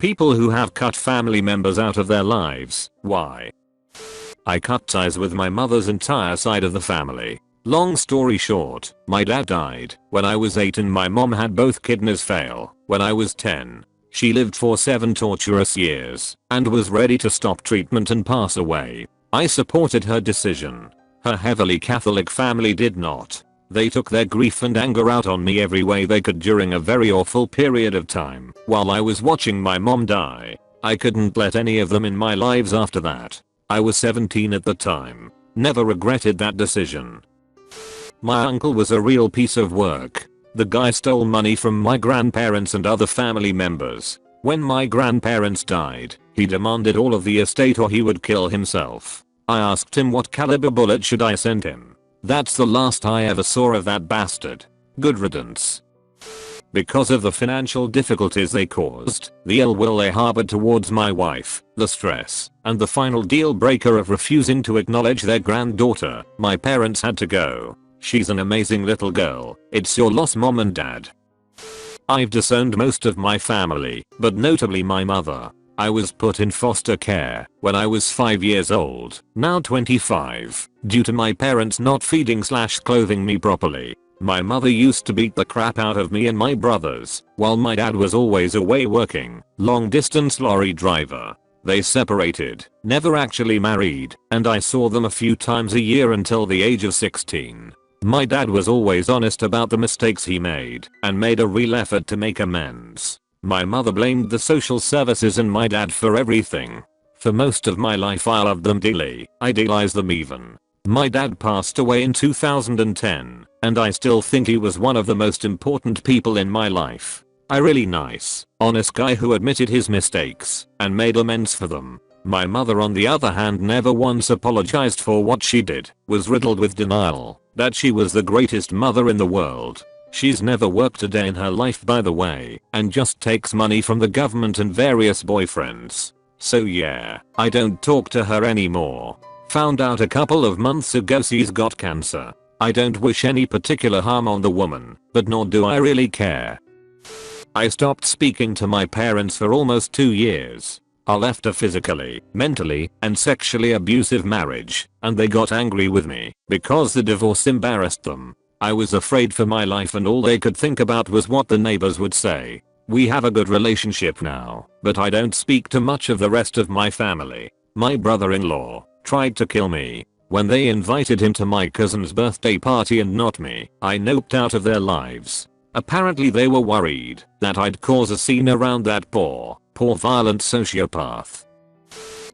People who have cut family members out of their lives. Why? I cut ties with my mother's entire side of the family. Long story short, my dad died when I was 8 and my mom had both kidneys fail when I was 10. She lived for 7 torturous years and was ready to stop treatment and pass away. I supported her decision. Her heavily Catholic family did not. They took their grief and anger out on me every way they could during a very awful period of time while I was watching my mom die. I couldn't let any of them in my lives after that. I was 17 at the time. Never regretted that decision. My uncle was a real piece of work. The guy stole money from my grandparents and other family members. When my grandparents died, he demanded all of the estate or he would kill himself. I asked him what caliber bullet should I send him. That's the last I ever saw of that bastard. Good riddance. Because of the financial difficulties they caused, the ill will they harbored towards my wife, the stress, and the final deal breaker of refusing to acknowledge their granddaughter, my parents had to go. She's an amazing little girl. It's your loss, mom and dad. I've disowned most of my family, but notably my mother. I was put in foster care when I was 5 years old, now 25, due to my parents not feeding/clothing me properly. My mother used to beat the crap out of me and my brothers, while my dad was always away working, long distance lorry driver. They separated, never actually married, and I saw them a few times a year until the age of 16. My dad was always honest about the mistakes he made and made a real effort to make amends. My mother blamed the social services and my dad for everything. For most of my life I loved them dearly, idealized them even. My dad passed away in 2010, and I still think he was one of the most important people in my life. A really nice, honest guy who admitted his mistakes and made amends for them. My mother on the other hand never once apologized for what she did, was riddled with denial that she was the greatest mother in the world. She's never worked a day in her life by the way, and just takes money from the government and various boyfriends. So yeah, I don't talk to her anymore. Found out a couple of months ago she's got cancer. I don't wish any particular harm on the woman, but nor do I really care. I stopped speaking to my parents for almost 2 years. I left a physically, mentally, and sexually abusive marriage, and they got angry with me because the divorce embarrassed them. I was afraid for my life and all they could think about was what the neighbors would say. We have a good relationship now, but I don't speak to much of the rest of my family. My brother-in-law tried to kill me. When they invited him to my cousin's birthday party and not me, I noped out of their lives. Apparently they were worried that I'd cause a scene around that poor violent sociopath.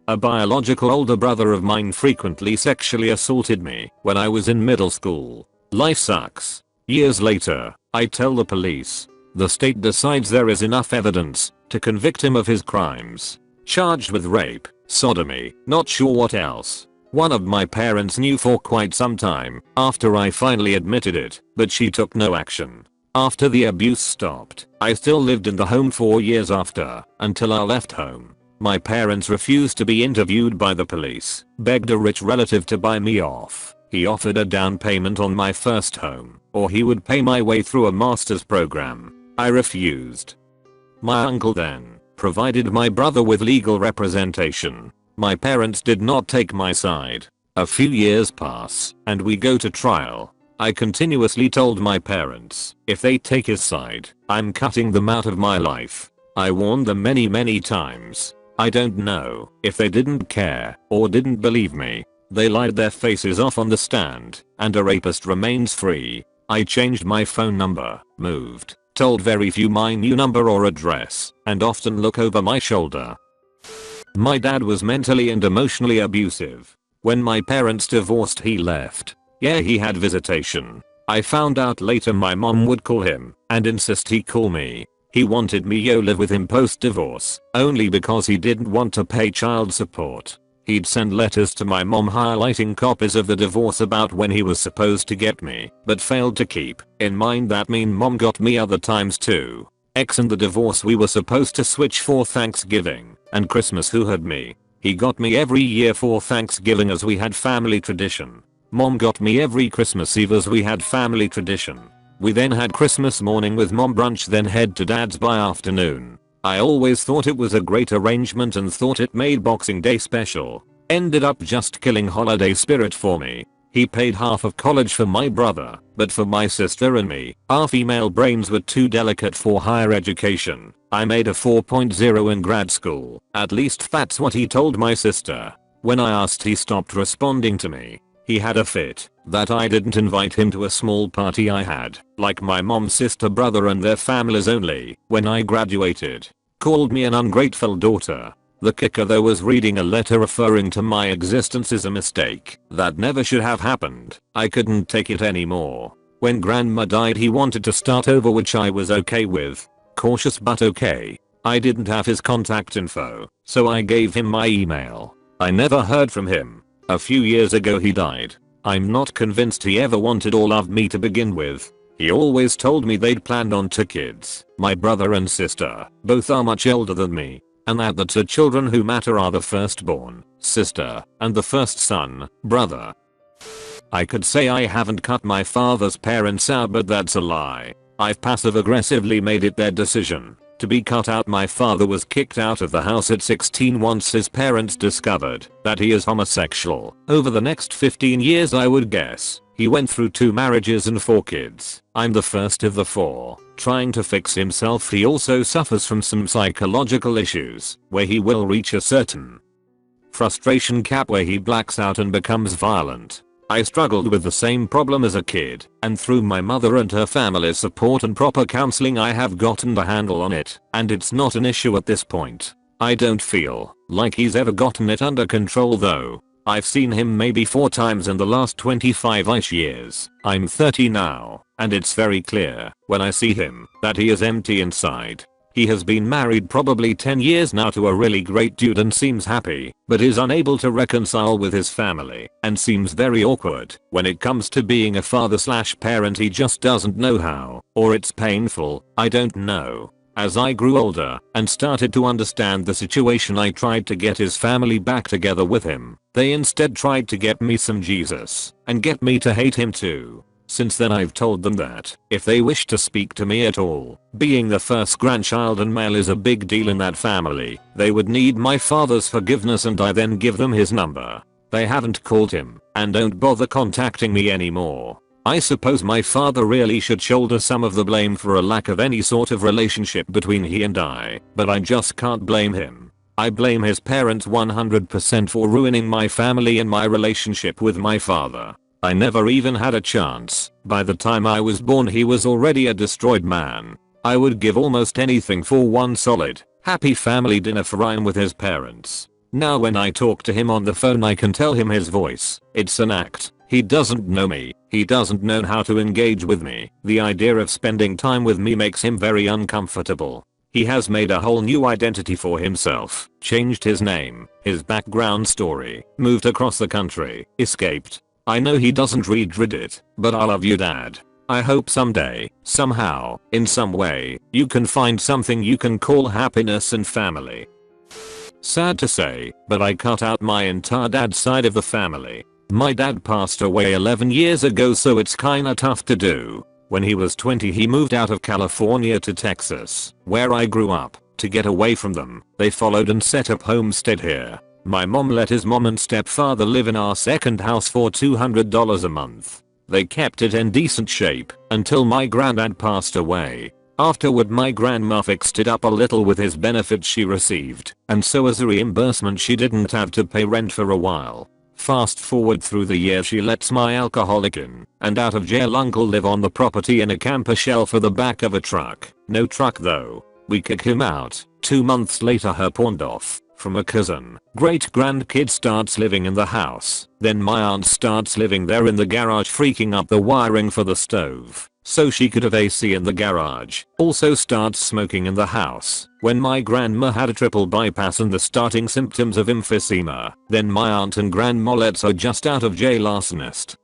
A biological older brother of mine frequently sexually assaulted me when I was in middle school. Life sucks. Years later, I tell the police. The state decides there is enough evidence to convict him of his crimes. Charged with rape, sodomy, not sure what else. One of my parents knew for quite some time after I finally admitted it, but she took no action. After the abuse stopped, I still lived in the home 4 years after, until I left home. My parents refused to be interviewed by the police, begged a rich relative to buy me off. He offered a down payment on my first home, or he would pay my way through a master's program. I refused. My uncle then provided my brother with legal representation. My parents did not take my side. A few years pass, and we go to trial. I continuously told my parents, if they take his side, I'm cutting them out of my life. I warned them many times. I don't know if they didn't care or didn't believe me. They lied their faces off on the stand, and a rapist remains free. I changed my phone number, moved, told very few my new number or address, and often look over my shoulder. My dad was mentally and emotionally abusive. When my parents divorced he left. Yeah, he had visitation. I found out later my mom would call him and insist he call me. He wanted me to live with him post divorce, only because he didn't want to pay child support. He'd send letters to my mom highlighting copies of the divorce about when he was supposed to get me, but failed to keep in mind that mean mom got me other times too. X and the divorce we were supposed to switch for Thanksgiving and Christmas. Who had me? He got me every year for Thanksgiving as we had family tradition. Mom got me every Christmas Eve as we had family tradition. We then had Christmas morning with mom brunch, then head to dad's by afternoon. I always thought it was a great arrangement and thought it made Boxing Day special. Ended up just killing holiday spirit for me. He paid half of college for my brother, but for my sister and me, our female brains were too delicate for higher education. I made a 4.0 in grad school, at least that's what he told my sister. When I asked, he stopped responding to me. He had a fit that I didn't invite him to a small party I had, like my mom's sister, brother and their families only, when I graduated. Called me an ungrateful daughter. The kicker though was reading a letter referring to my existence is a mistake that never should have happened. I couldn't take it anymore. When grandma died, he wanted to start over, which I was okay with. Cautious but okay. I didn't have his contact info, so I gave him my email. I never heard from him. A few years ago he died. I'm not convinced he ever wanted or loved me to begin with. He always told me they'd planned on 2 kids, my brother and sister. Both are much older than me. And that the 2 children who matter are the firstborn, sister, and the first son, brother. I could say I haven't cut my father's parents out, but that's a lie. I've passive aggressively made it their decision to be cut out. My father was kicked out of the house at 16 once his parents discovered that he is homosexual. Over the next 15 years, I would guess, he went through 2 marriages and 4 kids. I'm the first of the 4. Trying to fix himself, he also suffers from some psychological issues where he will reach a certain frustration cap where he blacks out and becomes violent. I struggled with the same problem as a kid, and through my mother and her family's support and proper counseling, I have gotten the handle on it, and it's not an issue at this point. I don't feel like he's ever gotten it under control though. I've seen him maybe 4 times in the last 25-ish years. I'm 30 now, and it's very clear when I see him that he is empty inside. He has been married probably 10 years now to a really great dude and seems happy, but is unable to reconcile with his family and seems very awkward when it comes to being a father/parent. He just doesn't know how, or it's painful, I don't know. As I grew older and started to understand the situation, I tried to get his family back together with him. They instead tried to get me some Jesus and get me to hate him too. Since then I've told them that if they wish to speak to me at all, being the first grandchild and male is a big deal in that family, they would need my father's forgiveness, and I then give them his number. They haven't called him and don't bother contacting me anymore. I suppose my father really should shoulder some of the blame for a lack of any sort of relationship between he and I, but I just can't blame him. I blame his parents 100% for ruining my family and my relationship with my father. I never even had a chance. By the time I was born, he was already a destroyed man. I would give almost anything for one solid, happy family dinner for him with his parents. Now when I talk to him on the phone, I can tell him his voice. It's an act. He doesn't know me. He doesn't know how to engage with me. The idea of spending time with me makes him very uncomfortable. He has made a whole new identity for himself, changed his name, his background story, moved across the country, escaped. I know he doesn't read Reddit, but I love you, Dad. I hope someday, somehow, in some way, you can find something you can call happiness and family. Sad to say, but I cut out my entire dad's side of the family. My dad passed away 11 years ago, so it's kinda tough to do. When he was 20, he moved out of California to Texas, where I grew up, to get away from them. They followed and set up homestead here. My mom let his mom and stepfather live in our second house for $200 a month. They kept it in decent shape until my granddad passed away. Afterward, my grandma fixed it up a little with his benefits she received, and so as a reimbursement she didn't have to pay rent for a while. Fast forward through the year, she lets my alcoholic in and out of jail uncle live on the property in a camper shell for the back of a truck. No truck though. We kick him out. 2 months later, her pawned off from a cousin. Great grandkid starts living in the house. Then my aunt starts living there in the garage, freaking up the wiring for the stove so she could have AC in the garage. Also starts smoking in the house when my grandma had a triple bypass and the starting symptoms of emphysema. Then my aunt and grandma lets her just out of jail arsonist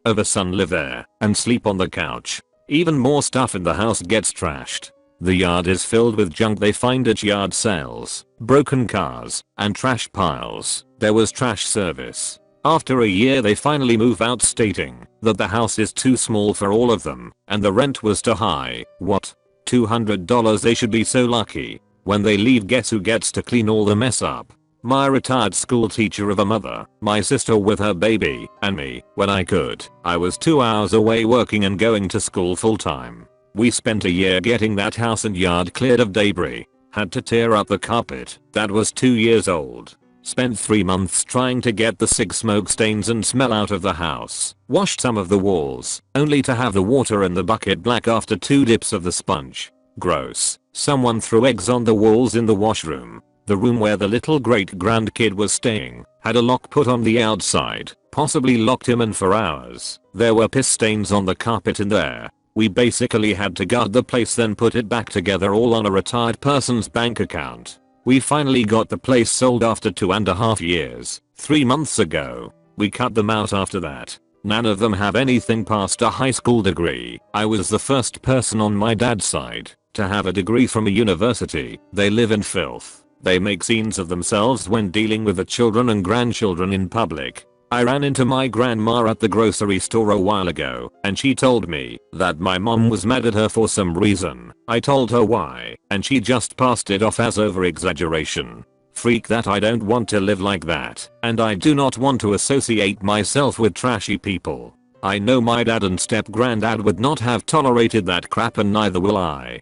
of a son live there and sleep on the couch. Even more stuff in the house gets trashed. The yard is filled with junk they find at yard sales, broken cars, and trash piles. There was trash service. After a year they finally move out, stating that the house is too small for all of them and the rent was too high. What? $200? They should be so lucky. When they leave, guess who gets to clean all the mess up? My retired school teacher of a mother, my sister with her baby, and me. When I could, I was 2 hours away working and going to school full time. We spent a year getting that house and yard cleared of debris. Had to tear up the carpet that was 2 years old. Spent 3 months trying to get the sick smoke stains and smell out of the house. Washed some of the walls, only to have the water in the bucket black after 2 dips of the sponge. Gross. Someone threw eggs on the walls in the washroom. The room where the little great-grandkid was staying had a lock put on the outside, possibly locked him in for hours. There were piss stains on the carpet in there. We basically had to guard the place, then put it back together, all on a retired person's bank account. We finally got the place sold after 2.5 years, 3 months ago. We cut them out after that. None of them have anything past a high school degree. I was the first person on my dad's side to have a degree from a university. They live in filth. They make scenes of themselves when dealing with the children and grandchildren in public. I ran into my grandma at the grocery store a while ago, and she told me that my mom was mad at her for some reason. I told her why, and she just passed it off as over-exaggeration. Freak that. I don't want to live like that, and I do not want to associate myself with trashy people. I know my dad and step-granddad would not have tolerated that crap, and neither will I.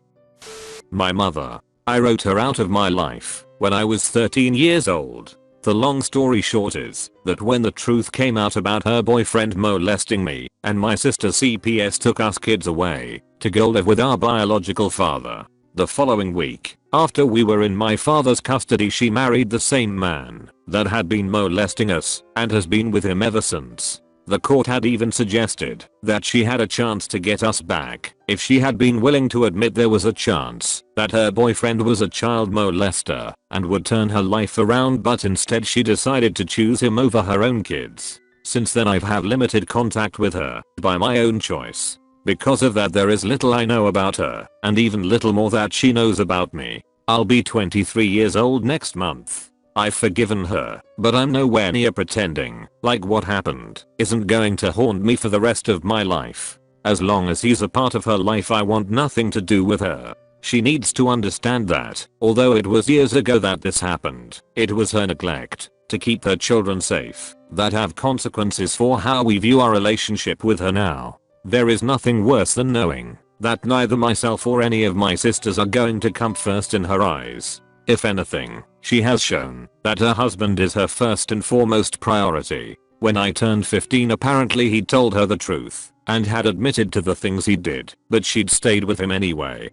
My mother. I wrote her out of my life when I was 13 years old. The long story short is that when the truth came out about her boyfriend molesting me and my sister, CPS took us kids away to go live with our biological father. The following week, after we were in my father's custody, she married the same man that had been molesting us and has been with him ever since. The court had even suggested that she had a chance to get us back if she had been willing to admit there was a chance that her boyfriend was a child molester and would turn her life around, but instead she decided to choose him over her own kids. Since then I've had limited contact with her by my own choice. Because of that, there is little I know about her, and even little more that she knows about me. I'll be 23 years old next month. I've forgiven her, but I'm nowhere near pretending like what happened isn't going to haunt me for the rest of my life. As long as he's a part of her life, I want nothing to do with her. She needs to understand that, although it was years ago that this happened, it was her neglect to keep her children safe that have consequences for how we view our relationship with her now. There is nothing worse than knowing that neither myself or any of my sisters are going to come first in her eyes. If anything, she has shown that her husband is her first and foremost priority. When I turned 15, apparently he told her the truth and had admitted to the things he did, but she'd stayed with him anyway.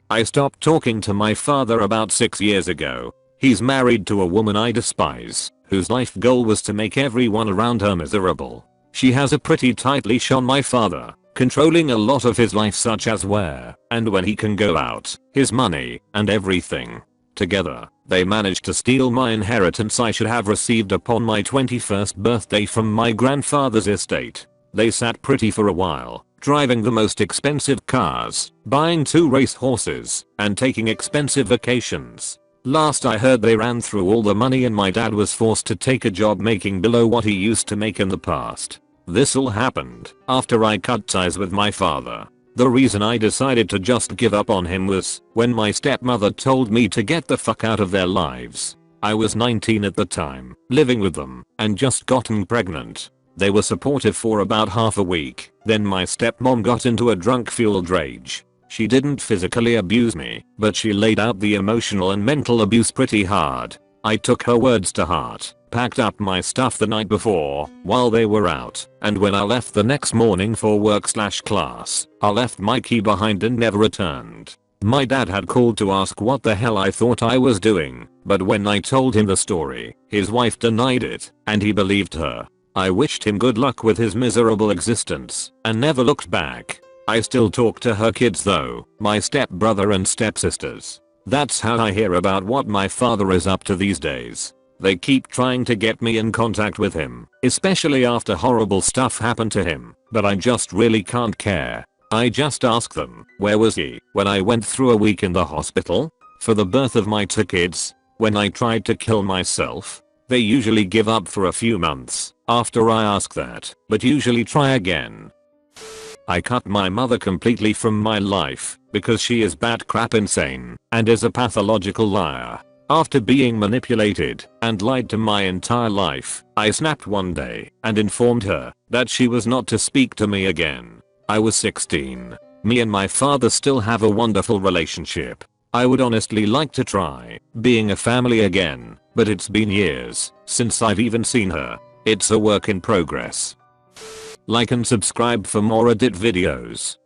I stopped talking to my father about 6 years ago. He's married to a woman I despise, whose life goal was to make everyone around her miserable. She has a pretty tight leash on my father, controlling a lot of his life, such as where and when he can go out, his money, and everything. Together, they managed to steal my inheritance I should have received upon my 21st birthday from my grandfather's estate. They sat pretty for a while, driving the most expensive cars, buying 2 race horses, and taking expensive vacations. Last I heard, they ran through all the money and my dad was forced to take a job making below what he used to make in the past. This all happened after I cut ties with my father. The reason I decided to just give up on him was when my stepmother told me to get the fuck out of their lives. I was 19 at the time, living with them, and just gotten pregnant. They were supportive for about half a week, then my stepmom got into a drunk-fueled rage. She didn't physically abuse me, but she laid out the emotional and mental abuse pretty hard. I took her words to heart, packed up my stuff the night before while they were out, and when I left the next morning for work/class, I left my key behind and never returned. My dad had called to ask what the hell I thought I was doing, but when I told him the story, his wife denied it, and he believed her. I wished him good luck with his miserable existence and never looked back. I still talk to her kids though, my stepbrother and stepsisters. That's how I hear about what my father is up to these days. They keep trying to get me in contact with him, especially after horrible stuff happened to him, but I just really can't care. I just ask them, where was he when I went through a week in the hospital for the birth of my 2 kids? When I tried to kill myself? They usually give up for a few months after I ask that, but usually try again. I cut my mother completely from my life because she is batcrap insane and is a pathological liar. After being manipulated and lied to my entire life, I snapped one day and informed her that she was not to speak to me again. I was 16. Me and my father still have a wonderful relationship. I would honestly like to try being a family again, but it's been years since I've even seen her. It's a work in progress. Like and subscribe for more Reddit videos.